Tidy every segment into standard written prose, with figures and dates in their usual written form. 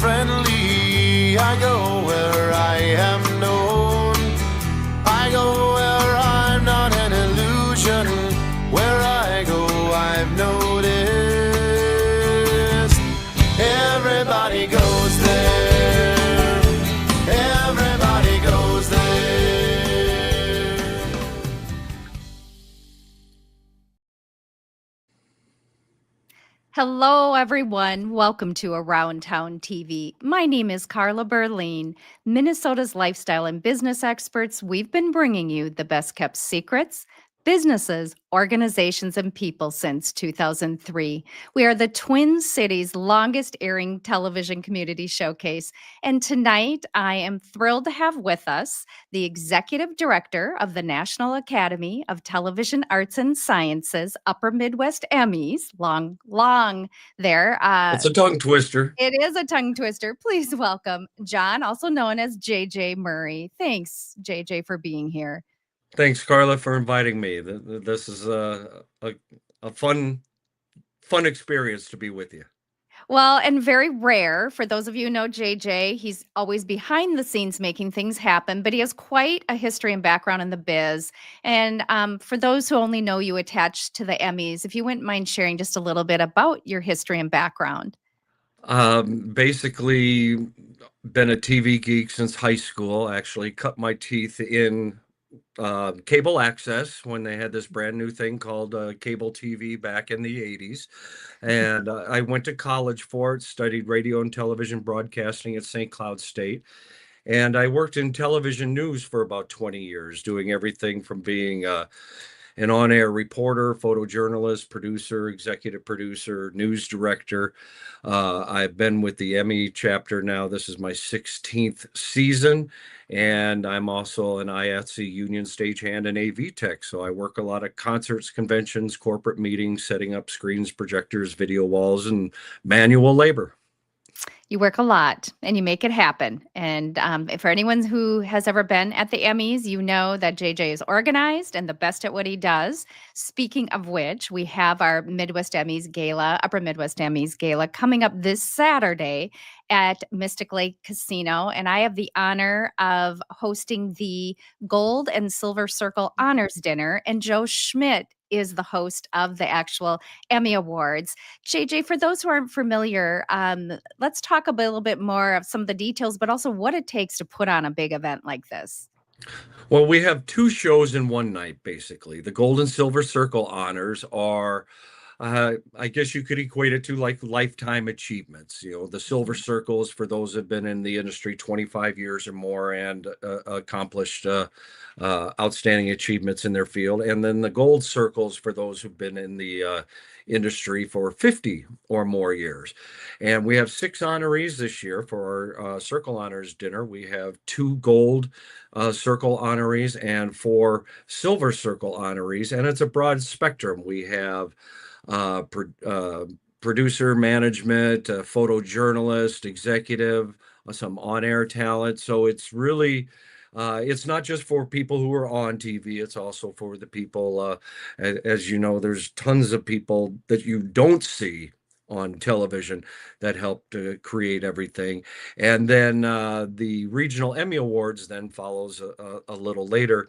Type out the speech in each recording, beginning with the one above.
friendly. I go where I am known. I go where I'm not an illusion. Where I go, I've noticed. Everybody goes there. Everybody goes there. Hello, everyone. Welcome to Around Town TV. My name is Carla Berline. Minnesota's lifestyle and business experts, we've been bringing you the best kept secrets, businesses, organizations, and people since 2003. We are the Twin Cities' longest airing television community showcase. And tonight, I am thrilled to have with us the executive director of the National Academy of Television Arts and Sciences, Upper Midwest Emmys, long there. It's a tongue twister. It is a tongue twister. Please welcome John, also known as JJ Murray. Thanks, JJ, for being here. Thanks, Carla, for inviting me. This is a fun experience to be with you. Well, and very rare for those of you who know JJ. He's always behind the scenes making things happen, but he has quite a history and background in the biz. And for those who only know you attached to the Emmys, if you wouldn't mind sharing just a little bit about your history and background. Basically, been a TV geek since high school. Actually, cut my teeth in cable access when they had this brand new thing called cable TV back in the 80s. And I went to college for it, studied radio and television broadcasting at St. Cloud State. And I worked in television news for about 20 years, doing everything from being an on-air reporter, photojournalist, producer, executive producer, news director. I've been with the Emmy chapter now. This is my 16th season, and I'm also an IATSE union stagehand and AV tech. So I work a lot of concerts, conventions, corporate meetings, setting up screens, projectors, video walls, and manual labor. You work a lot and you make it happen. And for anyone who has ever been at the Emmys, you know that JJ is organized and the best at what he does. Speaking of which, we have our Midwest Emmys Gala, Upper Midwest Emmys Gala coming up this Saturday at Mystic Lake Casino. And I have the honor of hosting the Gold and Silver Circle Honors Dinner. And Joe Schmidt is the host of the actual Emmy Awards. JJ, for those who aren't familiar, let's talk a little bit more of some of the details, but also what it takes to put on a big event like this. Well, we have two shows in one night, basically. The Gold and Silver Circle Honors are, I guess you could equate it to like lifetime achievements. You know, the Silver Circles for those who have been in the industry 25 years or more and accomplished outstanding achievements in their field. And then the Gold Circles for those who've been in the industry for 50 or more years. And we have 6 honorees this year for our Circle Honors dinner. We have 2 Gold Circle honorees and 4 Silver Circle honorees. And it's a broad spectrum. We have producer, management, photojournalist, executive, some on-air talent. So it's really, it's not just for people who are on TV. It's also for the people, as you know, there's tons of people that you don't see on television that help to create everything. And then the Regional Emmy Awards then follows a little later.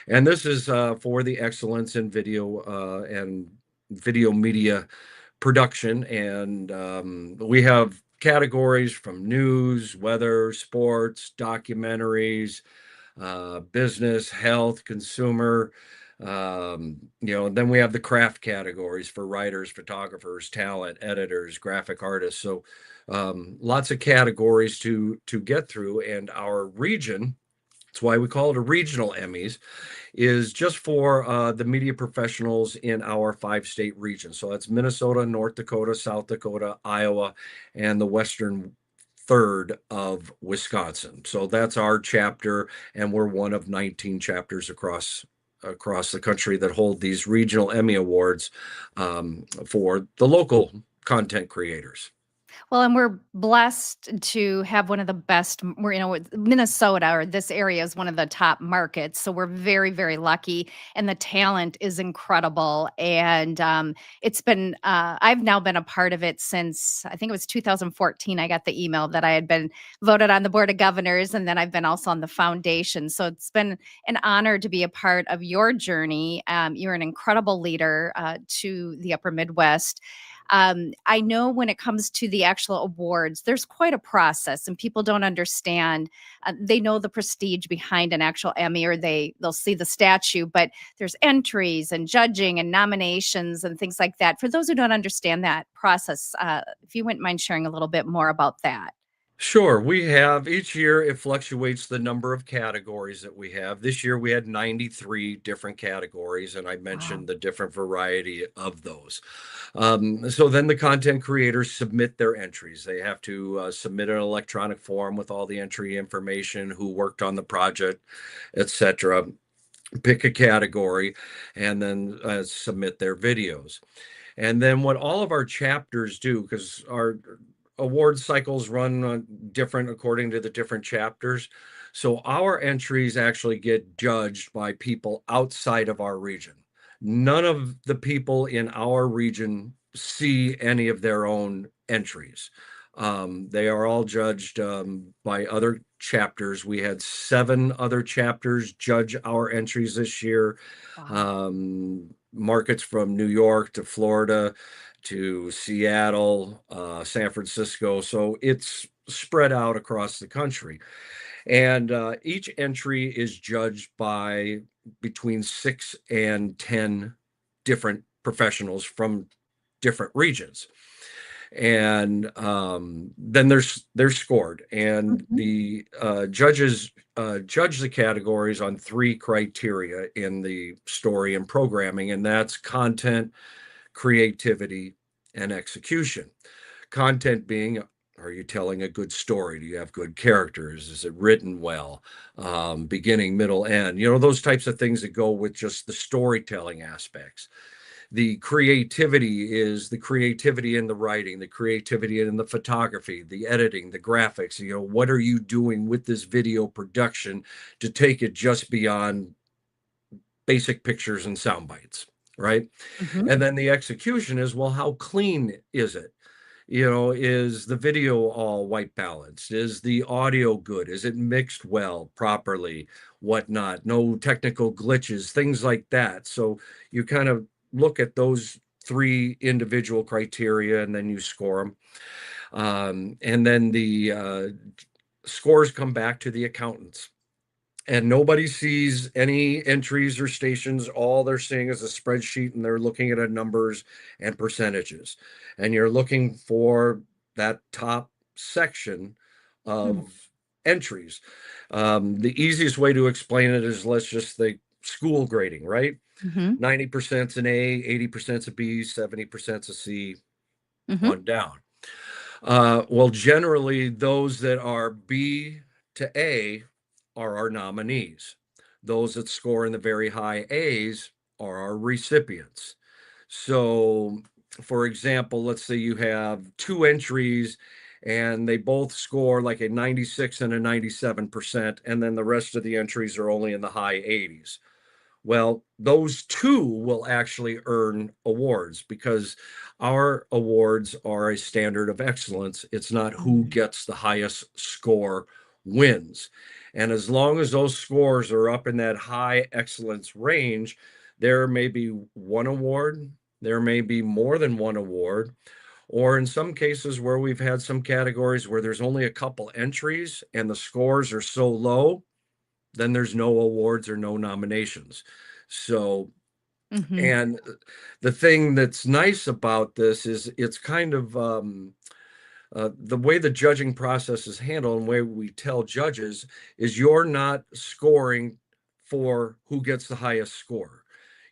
And this is for the excellence in video and video media production. And we have categories from news, weather, sports, documentaries, business, health, consumer. You know, and then we have the craft categories for writers, photographers, talent, editors, graphic artists. So lots of categories to get through. And our region, that's why we call it a regional Emmys, is just for the media professionals in our 5-state region. So that's Minnesota, North Dakota, South Dakota, Iowa, and the western third of Wisconsin. So that's our chapter, and we're one of 19 chapters across the country that hold these regional Emmy Awards for the local content creators. Well, and we're blessed to have one of the best. Minnesota, or this area, is one of the top markets. So we're very, very lucky, and the talent is incredible. And it's been, I've now been a part of it since I think it was 2014. I got the email that I had been voted on the board of governors, and then I've been also on the foundation. So it's been an honor to be a part of your journey. You're an incredible leader to the Upper Midwest. I know when it comes to the actual awards, there's quite a process, and people don't understand. They know the prestige behind an actual Emmy, or they'll see the statue, but there's entries and judging and nominations and things like that. For those who don't understand that process, if you wouldn't mind sharing a little bit more about that. Sure, we have each year it fluctuates the number of categories that we have. This year we had 93 different categories, and I Wow. mentioned the different variety of those. So then the content creators submit their entries. They have to submit an electronic form with all the entry information, who worked on the project, etc. Pick a category, and then submit their videos. And then what all of our chapters do, because our award cycles run different according to the different chapters. So our entries actually get judged by people outside of our region. None of the people in our region see any of their own entries. They are all judged by other chapters. We had 7 other chapters judge our entries this year. Wow. Markets from New York to Florida to Seattle, San Francisco. So it's spread out across the country. And each entry is judged by between 6 and 10 different professionals from different regions. And then they're scored, and Mhm. the judges judge the categories on 3 criteria in the story and programming, and that's content, creativity, and execution. Content being, are you telling a good story? Do you have good characters? Is it written well? Beginning, middle, end, those types of things that go with just the storytelling aspects. The creativity is the creativity in the writing, the creativity in the photography, the editing, the graphics. What are you doing with this video production to take it just beyond basic pictures and sound bites, right? Mhm. And then the execution is, well, how clean is it? Is the video all white balanced? Is the audio good? Is it mixed well, properly, whatnot? No technical glitches, things like that. So you kind of look at those 3 individual criteria, and then you score them. And then the scores come back to the accountants, and nobody sees any entries or stations. All they're seeing is a spreadsheet, and they're looking at numbers and percentages. And you're looking for that top section Hmm. of entries. The easiest way to explain it is, let's just think school grading, right? Mhm. 90% an A, 80% a B, 70% a C, Mhm. on down. Well, generally, those that are B to A are our nominees. Those that score in the very high A's are our recipients. So, for example, let's say you have 2 entries and they both score like a 96 and a 97%, and then the rest of the entries are only in the high 80s. Well, those 2 will actually earn awards, because our awards are a standard of excellence. It's not who Mhm. gets the highest score wins. And as long as those scores are up in that high excellence range, there may be one award, there may be more than one award, or in some cases where we've had some categories where there's only a couple entries and the scores are so low, then there's no awards or no nominations. So, Mhm. and the thing that's nice about this is it's kind of the way the judging process is handled, and the way we tell judges is, you're not scoring for who gets the highest score.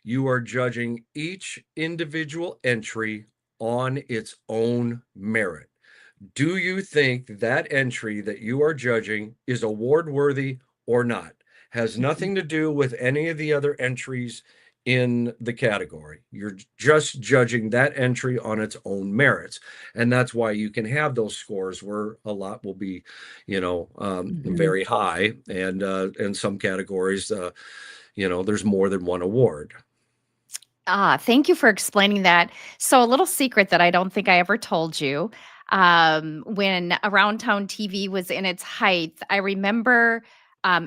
You are judging each individual entry on its own merit. Do you think that entry that you are judging is award worthy or not? Has Mhm. nothing to do with any of the other entries in the category. You're just judging that entry on its own merits. And that's why you can have those scores where a lot will be, Mhm. very high. And in some categories, there's more than one award. Thank you for explaining that. So, a little secret that I don't think I ever told you. When Around Town TV was in its height, I remember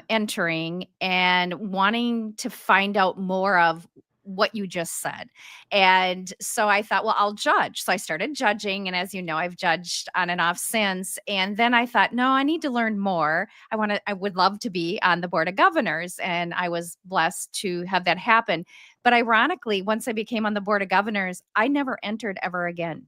entering and wanting to find out more of what you just said. And so I thought, well, I'll judge. So I started judging. And as you know, I've judged on and off since. And then I thought, no, I need to learn more. I would love to be on the board of governors. And I was blessed to have that happen. But ironically, once I became on the board of governors, I never entered ever again.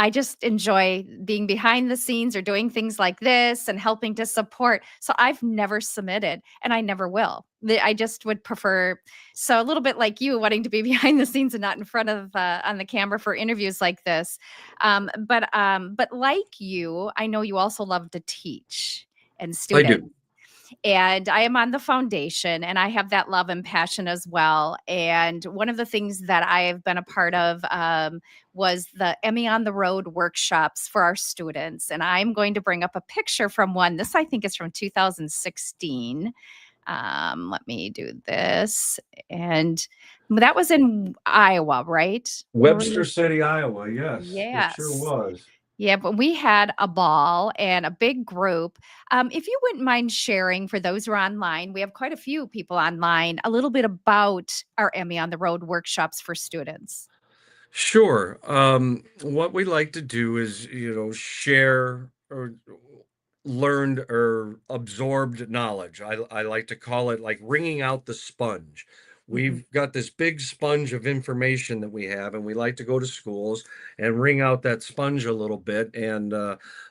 I just enjoy being behind the scenes or doing things like this and helping to support. So I've never submitted and I never will. I just would prefer, so a little bit like you wanting to be behind the scenes and not in front of on the camera for interviews like this. But like you, I know you also love to teach and I students. do. And I am on the foundation and I have that love and passion as well. And one of the things that I have been a part of was the Emmy on the Road workshops for our students. And I'm going to bring up a picture from one. This, I think, is from 2016. Let me do this. And that was in Iowa, right? Where were Webster you? City, Iowa. Yes, it sure Yes. was. Yeah, but we had a ball and a big group. If you wouldn't mind sharing for those who are online, we have quite a few people online, a little bit about our Emmy on the Road workshops for students. Sure. What we like to do is, share or learned or absorbed knowledge. I like to call it like wringing out the sponge. Mhm. We've got this big sponge of information that we have, and we like to go to schools and wring out that sponge a little bit and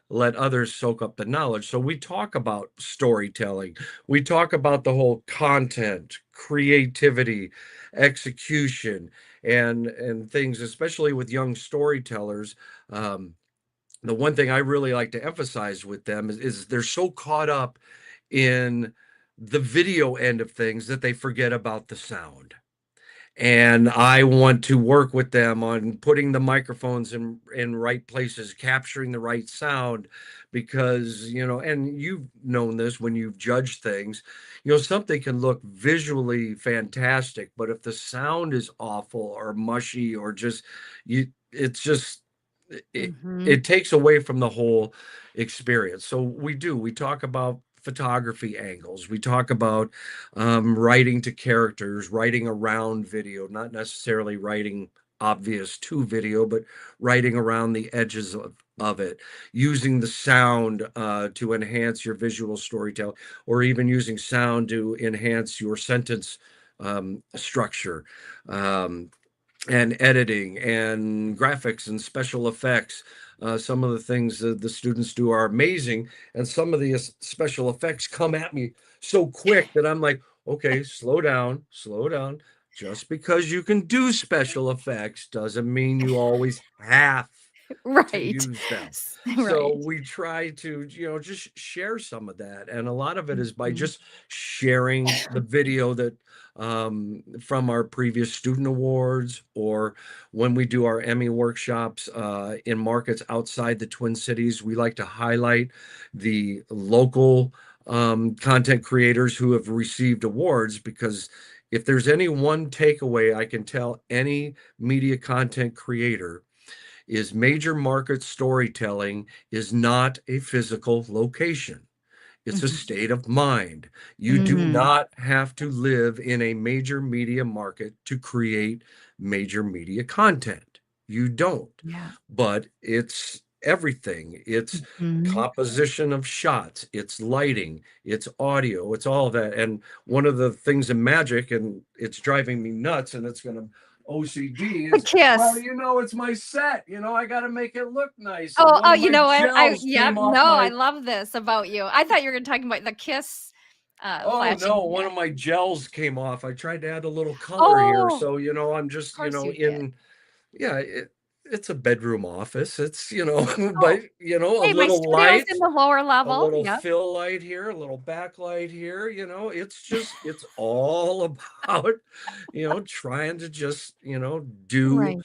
let others soak up the knowledge. So we talk about storytelling, we talk about the whole content, creativity, execution, and things, especially with young storytellers. Um, the one thing I really like to emphasize with them is they're so caught up in the video end of things that they forget about the sound. And I want to work with them on putting the microphones in right places, capturing the right sound, because, and you've known this when you've judged things, something can look visually fantastic, but if the sound is awful or mushy or just it's just it Mhm. it takes away from the whole experience. So we talk about photography angles. We talk about writing to characters, writing around video, not necessarily writing obvious to video, but writing around the edges of it, using the sound to enhance your visual storytelling, or even using sound to enhance your sentence structure. Um, and editing and graphics and special effects. Some of the things that the students do are amazing, and some of the special effects come at me so quick that I'm like, okay, slow down, slow down. Just because you can do special effects doesn't mean you always have to Right. use them. So Right. we try to, just share some of that. And a lot of it is by Mhm. just sharing the video that from our previous student awards, or when we do our Emmy workshops in markets outside the Twin Cities, we like to highlight the local content creators who have received awards, because if there's any one takeaway I can tell any media content creator, is major market storytelling is not a physical location. It's a Mhm. state of mind. You do Mhm. not have to live in a major media market to create major media content. You don't. Yeah. But it's everything. It's Mhm. composition of shots, it's lighting, it's audio, it's all of that. And one of the things in magic, and it's driving me nuts, and it's going to OCD, A is, well, kiss. it's my set. I got to make it look nice. And Oh, one of you my know what? gels Yep, came off no, I my love this about you. I thought you were talking about the kiss, Oh no, flashing. one Yeah. of my gels came off. I tried to add a little color here. Oh, So, I'm of just, course you did. in, yeah, it's a bedroom office. It's, you know, Oh, but, you know, a hey, my little studio's light, in the lower a level. little Yep. fill light here, a little backlight here, you know, it's just, it's all about, you know, trying to just, you know, do Right.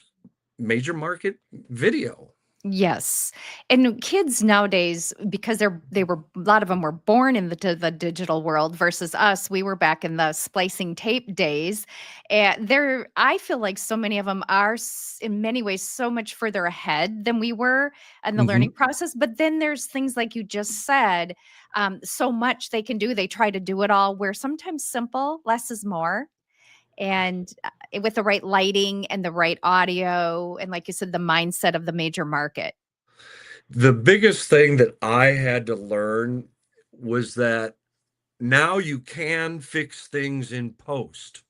major market video. Yes. And kids nowadays, because they were a lot of them were born in the digital world versus us, we were back in the splicing tape days. And there, I feel like so many of them are in many ways so much further ahead than we were in the learning Mhm. process. But then there's things like you just said, so much they can do. They try to do it all where sometimes simple, less is more. And with the right lighting and the right audio, and like you said, the mindset of the major market. The biggest thing that I had to learn was that now you can fix things in post.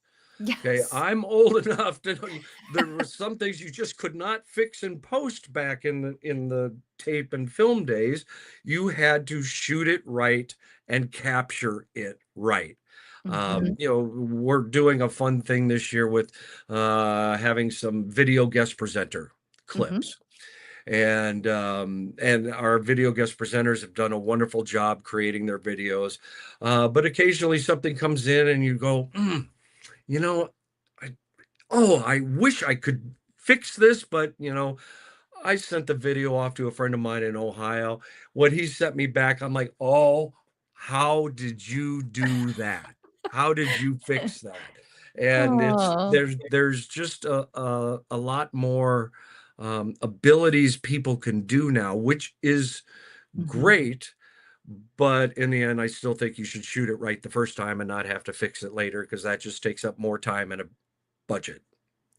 Okay, Yes. I'm old enough to know there were some things you just could not fix in post back in the tape and film days. You had to shoot it right and capture it right. Mhm, You know, we're doing a fun thing this year with having some video guest presenter mhm. clips. And our video guest presenters have done a wonderful job creating their videos. But occasionally something comes in and you go, you know, I oh, I wish I could fix this, but you know, I sent the video off to a friend of mine in Ohio. When he sent me back, I'm like, oh, how did you do that? How did you fix that? And it's Oh. there's just a lot more abilities people can do now, which is Mhm. great. But in the end, I still think you should shoot it right the first time and not have to fix it later because that just takes up more time and a budget.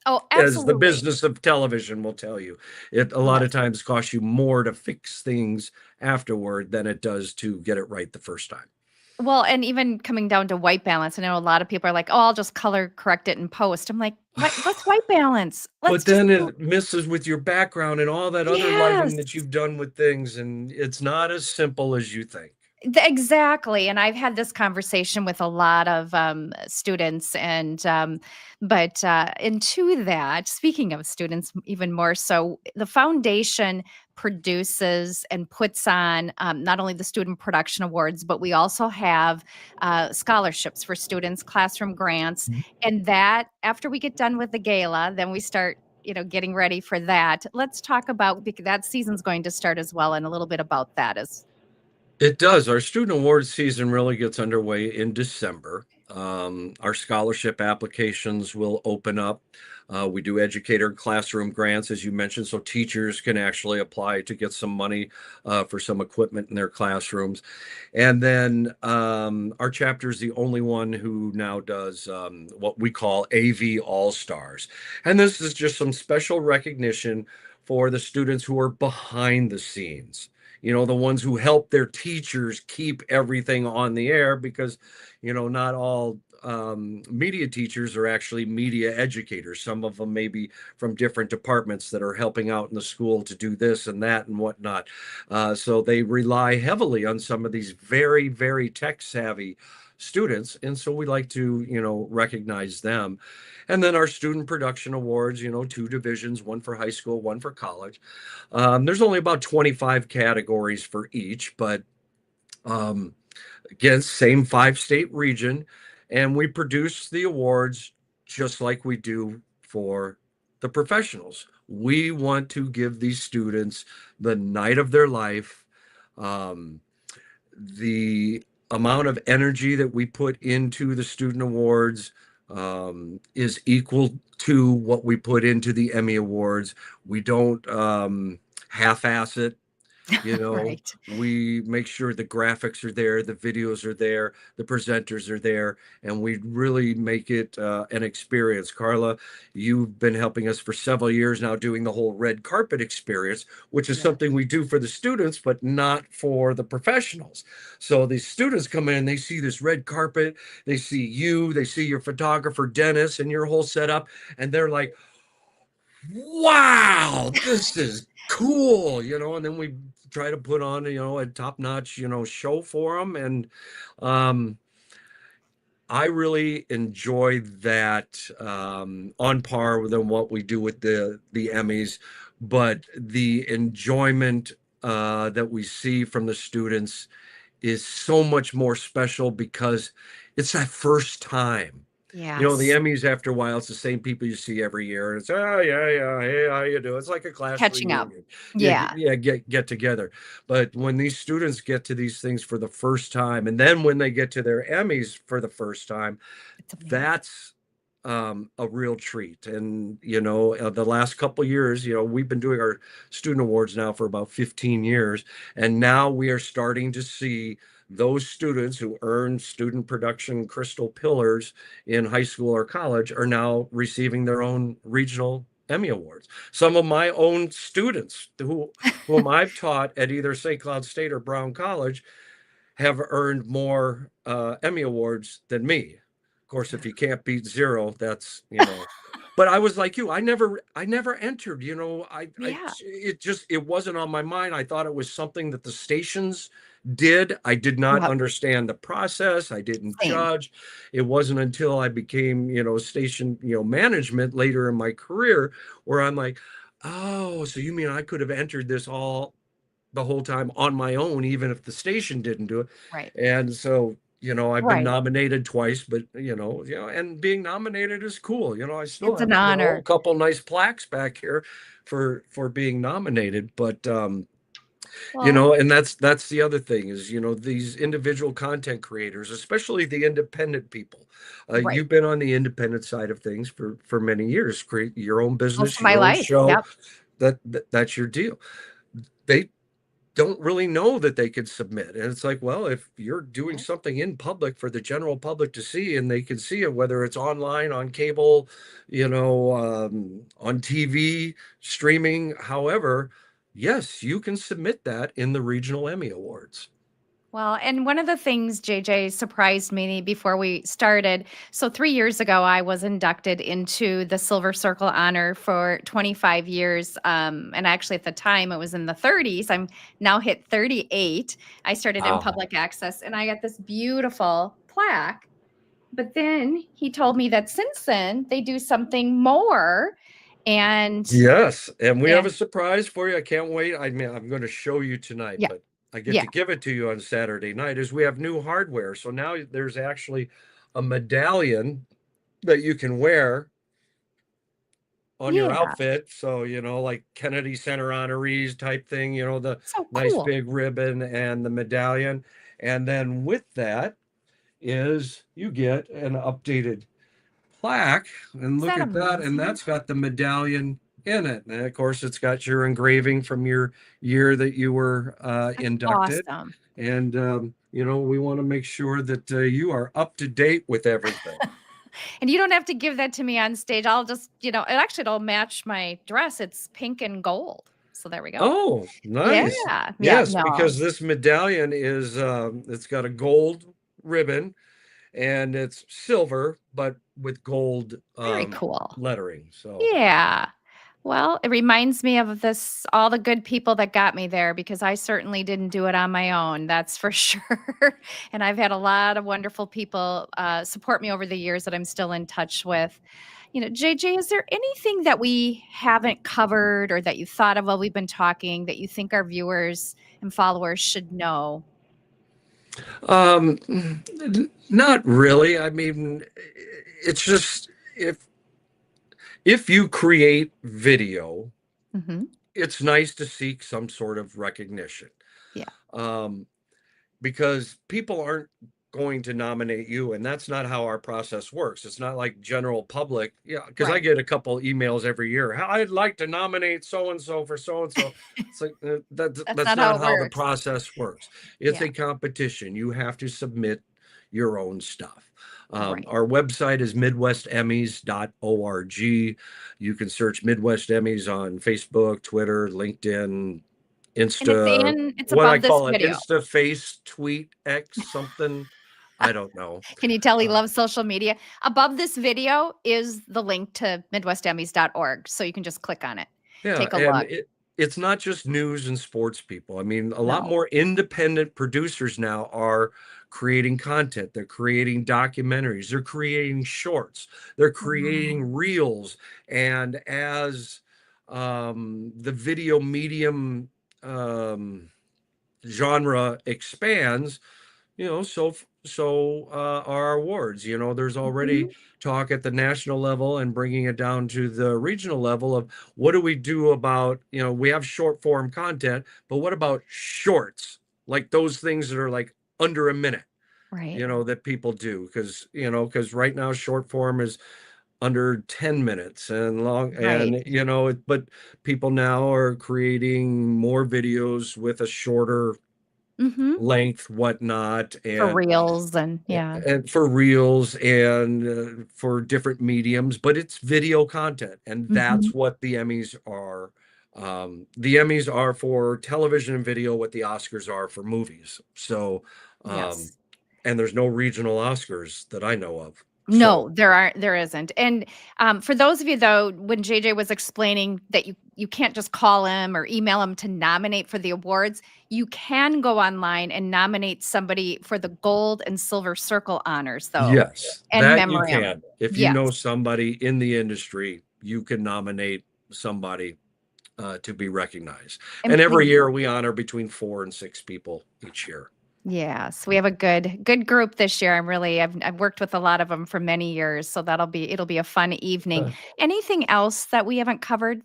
Oh, As the absolutely. business of television will tell you, it a lot of Yes. times costs you more to fix things afterward than it does to get it right the first time. Well, and even coming down to white balance, I know a lot of people are like, "Oh, I'll just color correct it in post." I'm like, "What? What's white balance? Let's But just then do." it messes with your background and all that other lighting Yes. that you've done with things, and it's not as simple as you think. Exactly, and I've had this conversation with a lot of students, and and to that, speaking of students, even more so, the foundation produces and puts on not only the student production awards, but we also have scholarships for students, classroom grants, and that after we get done with the gala, then we start. Getting ready for that. Let's talk about because that season's going to start as well, and a little bit about that as It does. Our student awards season really gets underway in December. Our scholarship applications will open up. We do educator and classroom grants, as you mentioned, so teachers can actually apply to get some money for some equipment in their classrooms. And then our chapter is the only one who now does what we call AV All Stars. And this is just some special recognition for the students who are behind the scenes, you know, the ones who help their teachers keep everything on the air because, you know, not all media teachers are actually media educators. Some of them may be from different departments that are helping out in the school to do this and that and whatnot. So they rely heavily on some of these very, very tech savvy students. And so we like to, you know, recognize them. And then our student production awards, you know, two divisions, one for high school, one for college. There's only about 25 categories for each, but um, again, same 5 state region. And we produce the awards just like we do for the professionals. We want to give these students the night of their life. Um, the amount of energy that we put into the student awards is equal to what we put into the Emmy Awards. We don't half-ass it. You know, right. we make sure the graphics are there, the videos are there, the presenters are there, and we really make it an experience. Carla, you've been helping us for several years now doing the whole red carpet experience, which is Yeah. something we do for the students, but not for the professionals. So the students come in, they see this red carpet, they see you, they see your photographer, Dennis, and your whole setup, and they're like, wow, this is cool, you know, and then we try to put on, you know, a top-notch, you know, show for them. And um, I really enjoy that on par with what we do with the Emmys. but the enjoyment that we see from the students is so much more special because it's that first time. The Yes. Emmys, after a while, it's the same people you see every year. And it's, oh, yeah, yeah, hey, how you doing? It's like a class Catching up. reunion. Yeah, Yeah. yeah, get together. But when these students get to these things for the first time, and then when they get to their Emmys for the first time, It's amazing. that's a real treat. And, the last couple years, we've been doing our student awards now for about 15 years. And now we are starting to see those students who earn student production crystal pillars in high school or college are now receiving their own regional Emmy awards. Some of my own students whom I've taught at either St. Cloud State or Brown College have earned more Emmy awards than me. Of course, if you can't beat zero, that's. But I was like you. I never entered. Yeah. It wasn't on my mind. I thought it was something that the stations did. I did not Yep. understand the process. I didn't Same. judge. It wasn't until I became, station, management later in my career where I'm like, oh, so you mean I could have entered this all the whole time on my own, even if the station didn't do it. Right. And so, I've been Right. nominated twice, but and being nominated is cool. I still It's have, an a honor. couple nice plaques back here for being nominated. But Well, and that's the other thing is, these individual content creators, especially the independent people. right. You've been on the independent side of things for many years, create your own Most business, of my your own life. show. Yep. That's your deal. They don't really know that they could submit. And it's like, well, if you're doing Right. something in public for the general public to see, and they can see it, whether it's online, on cable, on TV, streaming, however, yes, you can submit that in the regional Emmy Awards. Well, and one of the things JJ surprised me before we started. So 3 years ago, I was inducted into the Silver Circle Honor for 25 years. And actually, at the time, it was in the 30s. I'm now hit 38. I started in Wow. public access, and I got this beautiful plaque. But then he told me that since then, they do something more. And Yes, and we have a and surprise for you. I can't wait. I mean, I'm going to show you tonight, yeah, but I get yeah, to give it to you on Saturday night as we have new hardware. So now there's actually a medallion that you can wear on your yeah. outfit. So, like Kennedy Center honorees type thing, the So nice cool. big ribbon and the medallion. And then with that is you get an updated plaque, and Is look that at that. And amazing? that's got the medallion in it. And of course, it's got your engraving from your year that you were That's inducted. awesome. And, we want to make sure that you are up to date with everything. And you don't have to give that to me on stage. I'll just, it'll match my dress. It's pink and gold. So there we go. Oh, Yeah. nice. Yeah. Yes, No. because this medallion is it's got a gold ribbon and it's silver, but with gold Very cool. lettering. So, Yeah. Well, it reminds me of all the good people that got me there because I certainly didn't do it on my own. That's for sure. And I've had a lot of wonderful people support me over the years that I'm still in touch with. JJ, is there anything that we haven't covered or that you thought of while we've been talking that you think our viewers and followers should know? um, not really. I mean, it's just if you create video, Hmm. it's nice to seek some sort of recognition. Yeah. Um, because people aren't going to nominate you, and that's not how our process works. It's not like general public. Yeah, because I Right. get a couple emails every year. I'd like to nominate so and so for so and so. It's like That's that's not how not it how the works. process works. It's Yeah. a competition. You have to submit your own stuff. Right. Our website is midwestemmys.org. You can search Midwest Emmys on Facebook, Twitter, LinkedIn, And it's Insta, in, it's what I above this call it, video. Insta, Face, Tweet, X, something. I don't know. Can you tell he Uh, loves social media? Above this video is the link to midwestemmys.org. So you can just click on it. yeah, Take a and look. it's not just news and sports people. I mean, a lot No. more independent producers now are creating content. They're creating documentaries. They're creating shorts. They're Wow. creating reels. And as the video medium um, genre expands, are our awards. There's already Mhm. talk at the national level and bringing it down to the regional level of what do we do about, we have short form content, but what about shorts? Like those things that are like under a minute, Right. that people do. Because right now short form is under 10 minutes and long, Right. and but people now are creating more videos with a shorter Mhm. length, whatnot, For reels and yeah. and for reels and for different mediums, but it's video content, and Mhm. that's what the Emmys are. The Emmys are for television and video, what the Oscars are for movies. So, um, Yes. and there's no regional Oscars that I know of. No, So, there isn't. And, for those of you, though, when JJ was explaining that you can't just call him or email him to nominate for the awards, you can go online and nominate somebody for the gold and silver circle honors, though, yes, and that you memoriam. can. If you Yes, know somebody in the industry, you can nominate somebody to be recognized. and And every please. year we honor between 4 and 6 people each year. Yes, we have a good group this year. I've worked with a lot of them for many years, so it'll be a fun evening. Uh, Anything else that we haven't covered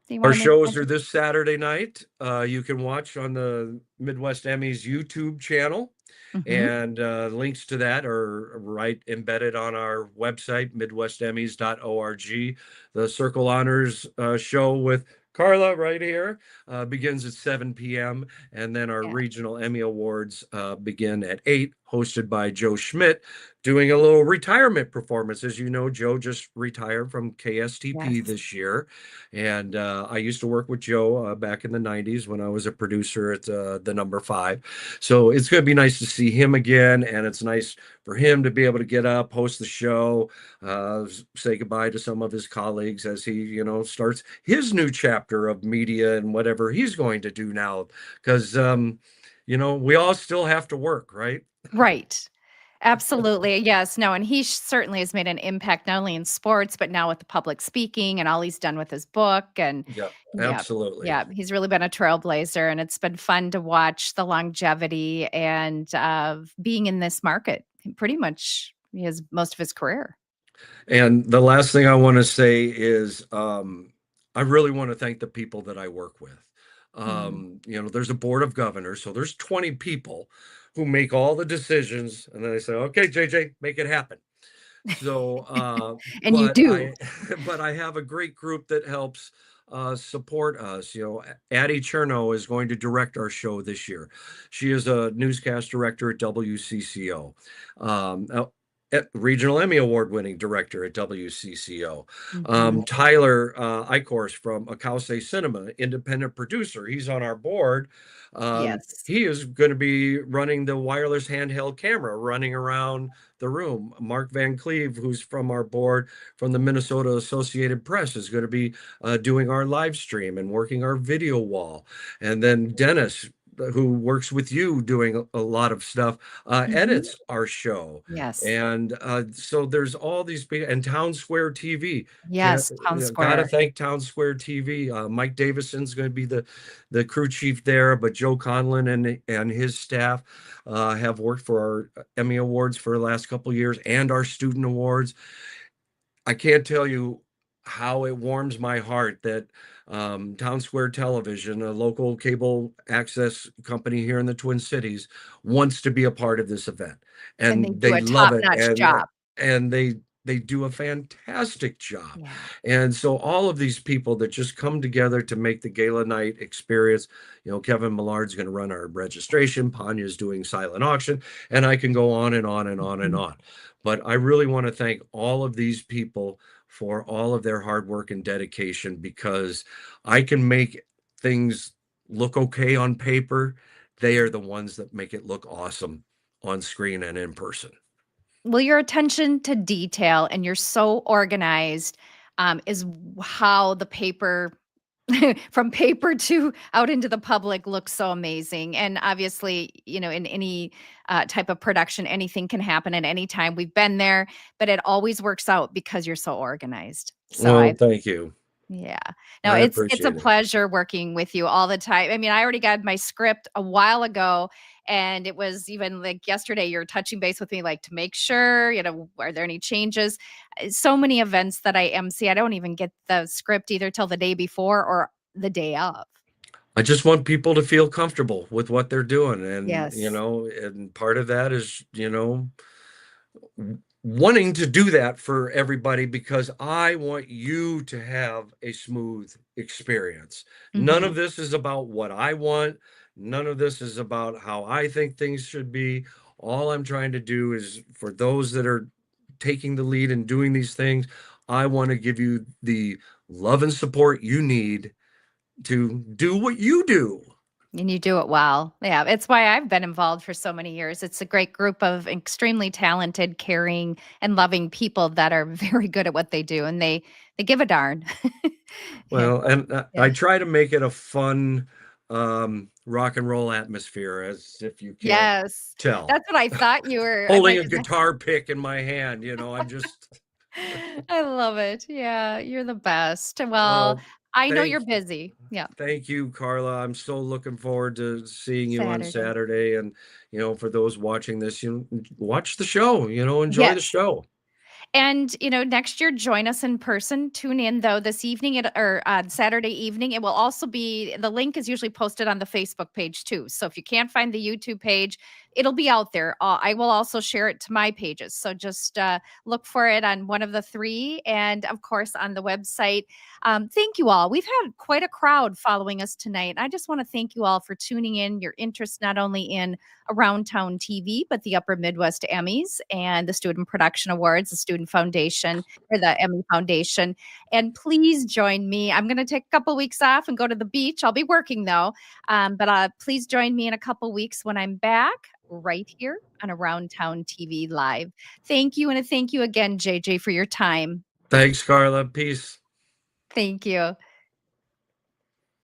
that you Our wanna make shows are mention? this Saturday night. You can watch on the Midwest Emmys YouTube channel, Mhm. and links to that are right embedded on our website, midwestemmys.org. The Circle Honors show with Carla right here begins at 7 p.m. And then our Yeah. regional Emmy Awards begin at 8, hosted by Joe Schmidt, doing a little retirement performance. As you know, Joe just retired from KSTP Yes. this year. And I used to work with Joe back in the 90s when I was a producer at the number 5. So it's going to be nice to see him again. And it's nice for him to be able to get up, host the show, say goodbye to some of his colleagues as he, starts his new chapter of media and whatever he's going to do now. Because, we all still have to work, right? Right. Absolutely. Yes. No, and he certainly has made an impact not only in sports, but now with the public speaking and all he's done with his book. And Yeah, yeah, absolutely. yeah, he's really been a trailblazer. And it's been fun to watch the longevity and being in this market. Pretty much his most of his career. And the last thing I want to say is I really want to thank the people that I work with. Mm. There's a board of governors, so there's 20 people who make all the decisions, and then I say, okay, JJ, make it happen. So, And you do. but I have a great group that helps support us. Addie Cherno is going to direct our show this year. She is a newscast director at WCCO. Regional Emmy Award winning director at WCCO. Mhm. Tyler Eichhorst from Akause Cinema, independent producer. He's on our board. Yes. He is going to be running the wireless handheld camera, running around the room. Mark Van Cleve, who's from our board from the Minnesota Associated Press, is going to be doing our live stream and working our video wall. And then Dennis, who works with you doing a lot of stuff, Mhm. edits our show. Yes. And so there's all these people, and Town Square TV. Yes. Town Got to Square. thank Town Square TV. Mike Davison's going to be the crew chief there, but Joe Conlon and his staff have worked for our Emmy Awards for the last couple of years and our student awards. I can't tell you how it warms my heart that Town Square Television, a local cable access company here in the Twin Cities, wants to be a part of this event, And they and do they a love it, top-notch job. and they do a fantastic job. Yeah. And so all of these people that just come together to make the gala night experience, Kevin Millard's going to run our registration, Panya's doing silent auction, and I can go on and on and on and Mhm. on. But I really want to thank all of these people for all of their hard work and dedication, because I can make things look okay on paper. They are the ones that make it look awesome on screen and in person. Well, your attention to detail and you're so organized, is how the paper from paper to out into the public looks so amazing. And obviously, in any type of production, anything can happen at any time. We've been there, but it always works out because you're so organized. So Well, I thank you. Yeah. No, I it's a appreciate it. pleasure working with you all the time. I mean, I already got my script a while ago, and it was even like yesterday you're touching base with me like to make sure, are there any changes? So many events that I MC, I don't even get the script either till the day before or the day of. I just want people to feel comfortable with what they're doing, and, Yes. and part of that is, wanting to do that for everybody because I want you to have a smooth experience. None Mhm. of this is about what I want. None of this is about how I think things should be. All I'm trying to do is for those that are taking the lead and doing these things, I want to give you the love and support you need to do what you do. And you do it well. Yeah, it's why I've been involved for so many years. It's a great group of extremely talented, caring, and loving people that are very good at what they do, and they give a darn. And Well, and yeah. I try to make it a fun rock and roll atmosphere, as if you can't Yes. tell. That's what I thought you were. I Holding might a guitar pick in my hand, I'm just, I love it. Yeah, you're the best. Well, oh, I know thank you're busy. Yeah. thank you, Carla. I'm so looking forward to seeing you on Saturday. Saturday. And, for those watching this, watch the show, enjoy the Yes. show. And, next year, join us in person. Tune in, though, this evening or on Saturday evening. It will also be the link is usually posted on the Facebook page, too. So if you can't find the YouTube page, it'll be out there. I will also share it to my pages. So just look for it on one of the three. And of course, on the website. Thank you all. We've had quite a crowd following us tonight. I just want to thank you all for tuning in, your interest not only in Around Town TV, but the Upper Midwest Emmys and the Student Production Awards, the Student Foundation or the Emmy Foundation. And please join me. I'm going to take a couple weeks off and go to the beach. I'll be working though. But please join me in a couple weeks when I'm back right here on Around Town TV Live. Thank you. And a thank you again, JJ, for your time. Thanks, Carla. Peace. Thank you.